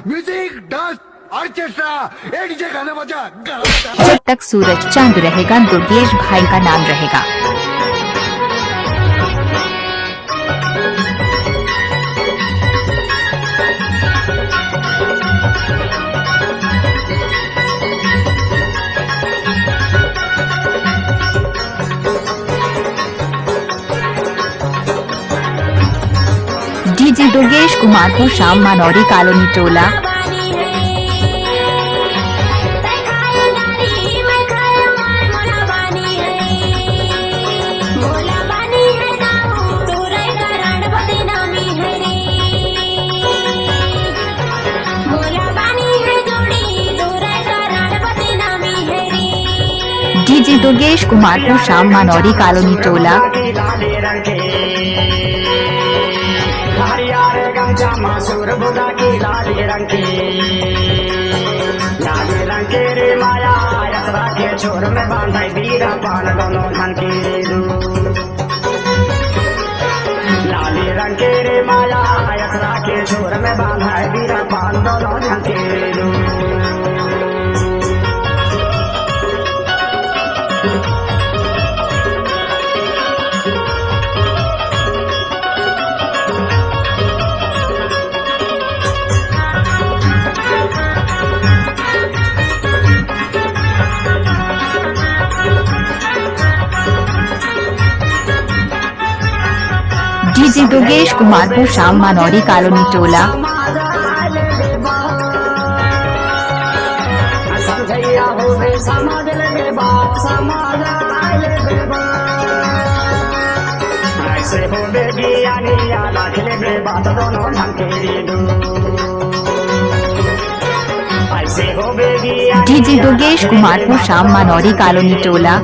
Music, dance, orchestra, एक DJ गाना बजा। जब तक सूरज चांद रहेगा दुर्गेश भाई का नाम रहेगा। डीजे दुर्गेश कुमार को शाम मानौरी कॉलोनी टोला। डीजे दुर्गेश कुमार को शाम मानौरी कॉलोनी टोला। मासूर बुदा की लाली रंग के रे माया यतरा के छोर में बांधा बीरा पान दोनों धन की लाली रंग के रे माया यतरा के छोर में बांधा बीरा पान दोनों धन की डीजे दुर्गेश कुमार को शाम मानौरी कॉलोनी टोला। डीजे दुर्गेश कुमार को शाम मानौरी कॉलोनी टोला।